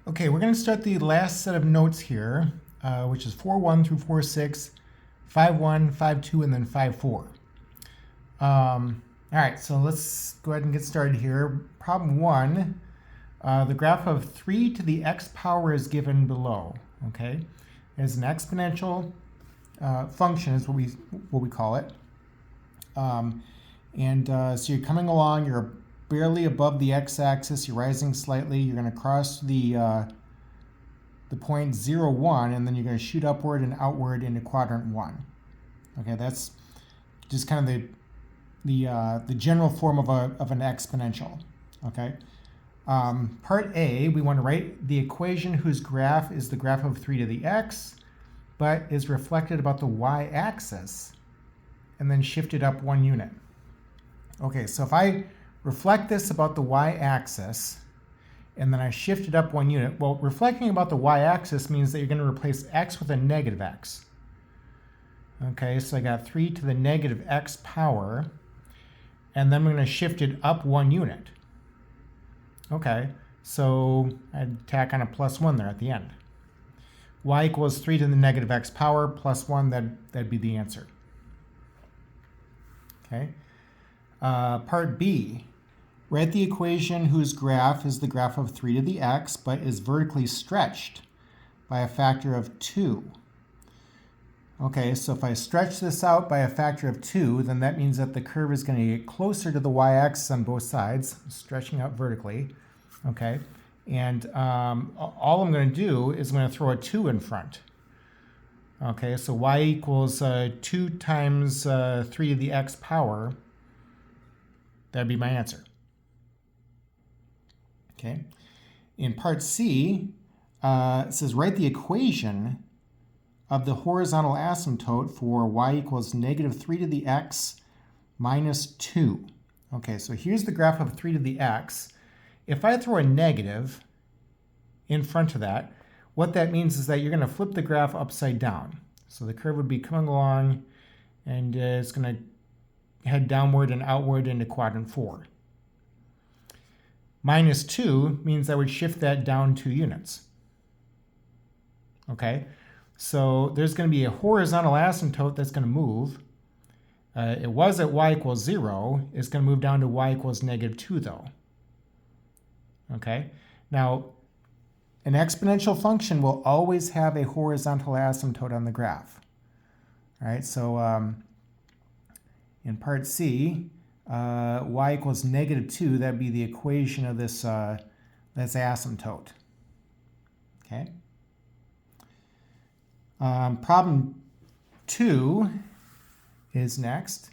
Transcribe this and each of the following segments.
Okay, we're going to start the last set of notes here, which is 4.1 through 4.6, 5.1, 5.2, and then 5.4. All right, so let's go ahead and get started here. Problem 1, the graph of 3 to the x power is given below. Okay, it's an exponential function is what we call it. So you're coming along, you're barely above the x-axis, you're rising slightly, you're going to cross the point 0, 1, and then you're going to shoot upward and outward into quadrant 1. Okay, that's just kind of the general form of an exponential. Okay. Part A, we want to write the equation whose graph is the graph of 3 to the x, but is reflected about the y-axis, and then shifted up 1 unit. Okay, so if I reflect this about the y-axis, and then I shift it up 1 unit, well, reflecting about the y-axis means that you're going to replace x with a negative x. Okay, so I got 3 to the negative x power, and then we're going to shift it up 1 unit. Okay, so I'd tack on a plus 1 there at the end. Y equals 3 to the negative x power plus 1, that'd be the answer. Okay. Part B, write the equation whose graph is the graph of 3 to the x, but is vertically stretched by a factor of 2. Okay, so if I stretch this out by a factor of 2, then that means that the curve is going to get closer to the y-axis on both sides, stretching out vertically. Okay, and all I'm going to do is I'm going to throw a 2 in front. Okay, so y equals 2 times 3 to the x power. That'd be my answer. Okay. In part C, it says write the equation of the horizontal asymptote for y equals negative 3 to the x minus 2. Okay, so here's the graph of 3 to the x. If I throw a negative in front of that, what that means is that you're going to flip the graph upside down. So the curve would be coming along, and it's going to head downward and outward into quadrant 4. Minus 2 means I would shift that down 2 units. Okay, so there's going to be a horizontal asymptote that's going to move. It was at y equals 0. It's going to move down to y equals negative 2, though. Okay, now an exponential function will always have a horizontal asymptote on the graph. All right, so in part C, y equals negative 2, that'd be the equation of this asymptote. Okay. Problem 2 is next.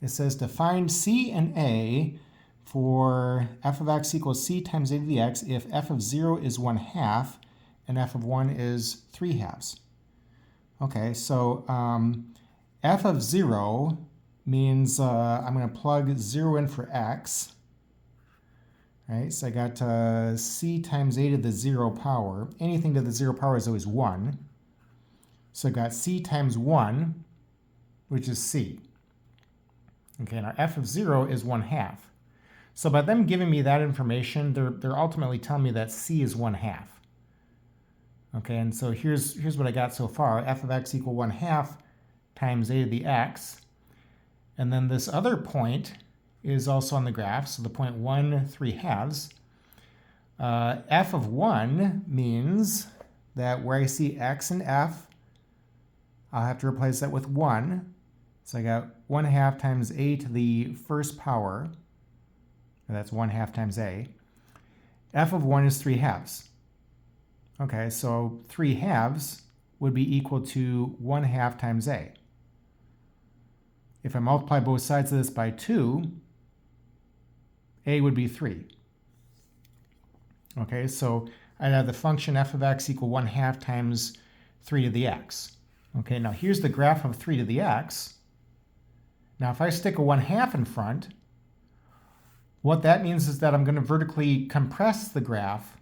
It says to find C and A for f of x equals c times a to the x if f of 0 is 1/2 and f of 1 is 3/2. Okay, so f of 0 means I'm going to plug 0 in for x. Right, so I got c times a to the 0 power. Anything to the 0 power is always 1. So I got c times 1, which is c. Okay, now f of 0 is 1/2. So by them giving me that information, they're ultimately telling me that c is 1/2. Okay, and so here's what I got so far. F of x equal 1/2 times a to the x. And then this other point is also on the graph, so the point 1, 3/2. F of 1 means that where I see x and f, I'll have to replace that with 1. So I got 1/2 times a to the first power. That's 1/2 times a. F of 1 is 3/2. Okay, so 3/2 would be equal to 1/2 times a. If I multiply both sides of this by 2, a would be 3. Okay, so I'd have the function f of x equal 1/2 times 3 to the x. Okay, now here's the graph of 3 to the x. Now if I stick a 1/2 in front, what that means is that I'm going to vertically compress the graph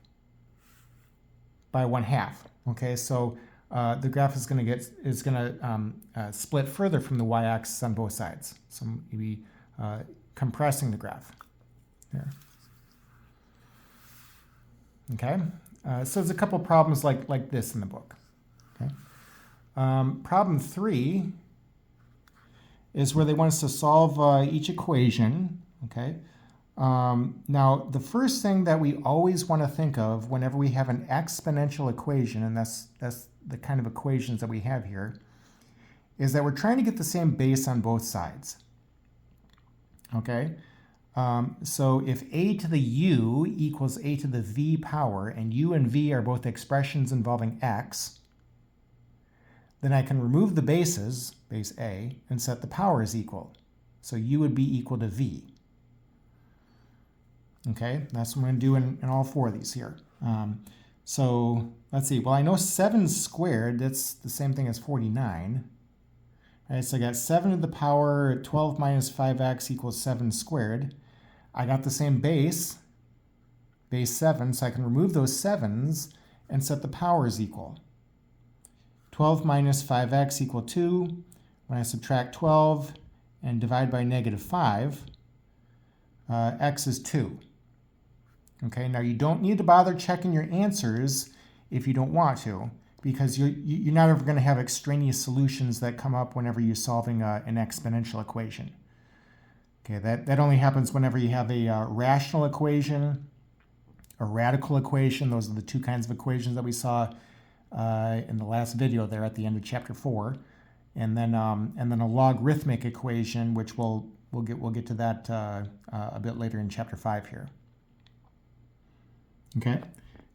by 1/2. Okay, so the graph is going to split further from the y-axis on both sides. So I'm going to be compressing the graph. There. Okay, So there's a couple problems like this in the book. Okay. Problem 3 is where they want us to solve each equation. Okay. Now, the first thing that we always want to think of whenever we have an exponential equation, and that's the kind of equations that we have here, is that we're trying to get the same base on both sides. Okay? So if a to the u equals a to the v power, and u and v are both expressions involving x, then I can remove the bases, base a, and set the powers equal. So u would be equal to v. Okay, that's what I'm going to do in all 4 of these here. So let's see. Well, I know 7 squared, that's the same thing as 49. All right, so I got 7 to the power 12 minus 5x equals 7 squared. I got the same base 7, so I can remove those 7s and set the powers equal. 12 minus 5x equal 2. When I subtract 12 and divide by negative 5, x is 2. Okay, now you don't need to bother checking your answers if you don't want to, because you're not ever going to have extraneous solutions that come up whenever you're solving an exponential equation. Okay, that only happens whenever you have a rational equation, a radical equation. Those are the 2 kinds of equations that we saw in the last video there at the end of chapter 4, and then a logarithmic equation, which we'll get to that a bit later in chapter 5 here. Okay,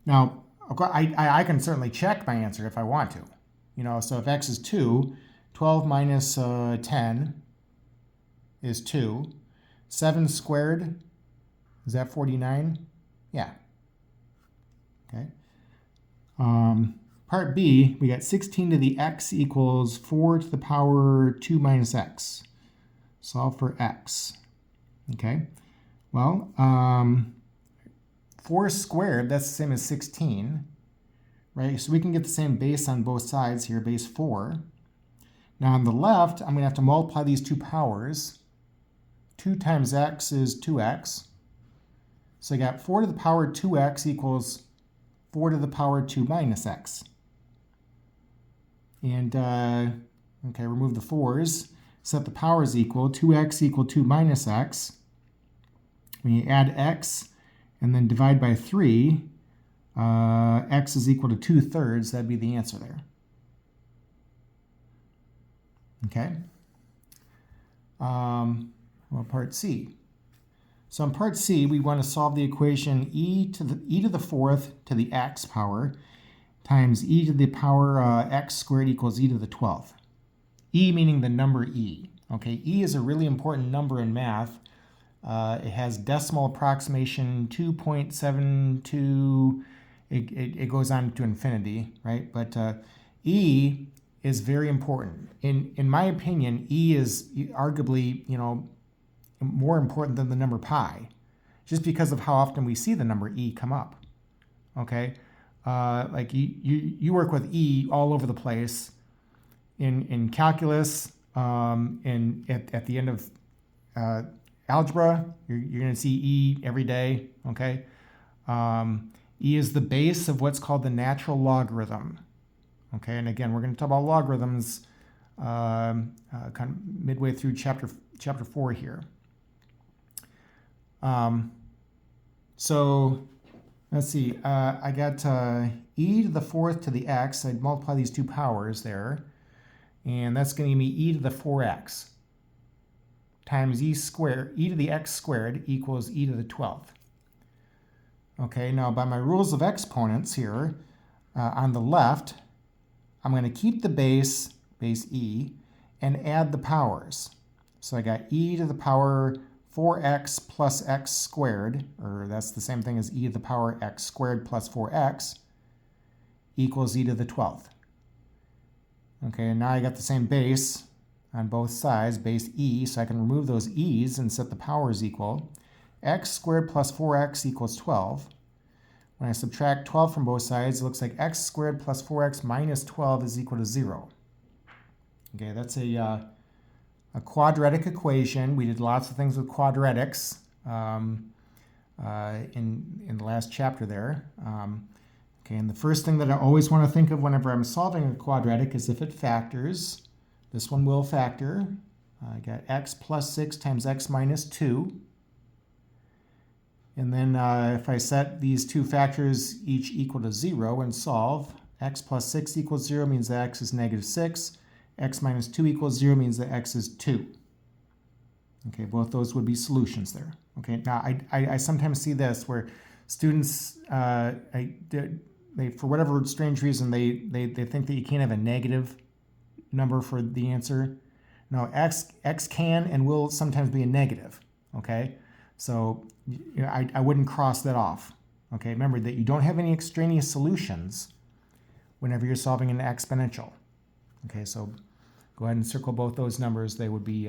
now I can certainly check my answer if I want to. You know, so if x is 2, 12 minus 10 is 2. 7 squared, is that 49? Yeah. Okay. Part B, we got 16 to the x equals 4 to the power 2 minus x. Solve for x. Okay. Well, 4 squared, that's the same as 16, right? So we can get the same base on both sides here, base 4. Now on the left, I'm going to have to multiply these 2 powers. 2 times x is 2x. So I got 4 to the power 2x equals 4 to the power 2 minus x. And, okay, remove the 4s. Set the powers equal. 2x equal 2 minus x. When you add x and then divide by 3, x is equal to 2/3. That'd be the answer there. Okay. Well, part C. So in part C, we want to solve the equation e to the 4th to the x power times e to the power x squared equals e to the 12th. E meaning the number e. Okay, e is a really important number in math. It has decimal approximation 2.72. It goes on to infinity, right? But e is very important. In my opinion, e is arguably, more important than the number pi, just because of how often we see the number e come up. Okay, like you work with e all over the place in calculus, at the end of algebra, you're going to see e every day. Okay, e is the base of what's called the natural logarithm. Okay, and again, we're going to talk about logarithms kind of midway through chapter 4 here. So let's see, I got e to the 4th to the x. I'd multiply these 2 powers there, and that's going to give me e to the 4x times e to the x squared equals e to the 12th. Okay, now by my rules of exponents here, on the left, I'm going to keep the base e, and add the powers. So I got e to the power 4x plus x squared, or that's the same thing as e to the power x squared plus 4x, equals e to the 12th. Okay, and now I got the same base on both sides, base e, so I can remove those e's and set the powers equal. X squared plus 4x equals 12. When I subtract 12 from both sides, it looks like x squared plus 4x minus 12 is equal to 0. Okay, that's a quadratic equation. We did lots of things with quadratics in the last chapter there. Okay, and the first thing that I always want to think of whenever I'm solving a quadratic is if it factors. This one will factor. I got x plus 6 times x minus 2. And then if I set these two factors each equal to 0 and solve, x plus 6 equals 0 means that x is negative 6. X minus 2 equals 0 means that x is 2. Okay, both those would be solutions there. Okay, now I sometimes see this where students, they for whatever strange reason, they think that you can't have a negative number for the answer. No, x can and will sometimes be a negative. Okay, so you know, I wouldn't cross that off. Okay, remember that you don't have any extraneous solutions whenever you're solving an exponential. Okay, so go ahead and circle both those numbers. They would be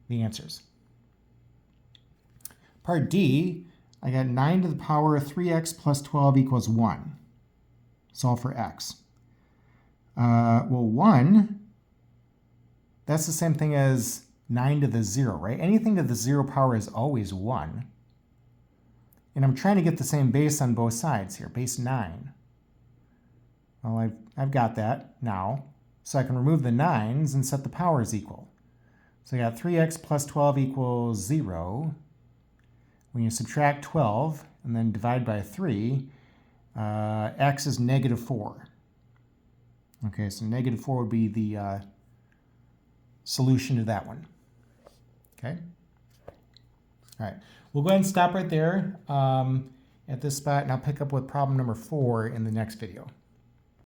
the answers. Part D, I got 9 to the power of 3x plus 12 equals 1. Solve for x. Well, 1, that's the same thing as 9 to the 0, right? Anything to the 0 power is always 1. And I'm trying to get the same base on both sides here, base 9. Well, I've got that now. So I can remove the 9s and set the powers equal. So I got 3x plus 12 equals 0. When you subtract 12 and then divide by 3, x is negative 4. Okay, so negative 4 would be the solution to that one. Okay? All right, we'll go ahead and stop right there at this spot, and I'll pick up with problem number 4 in the next video.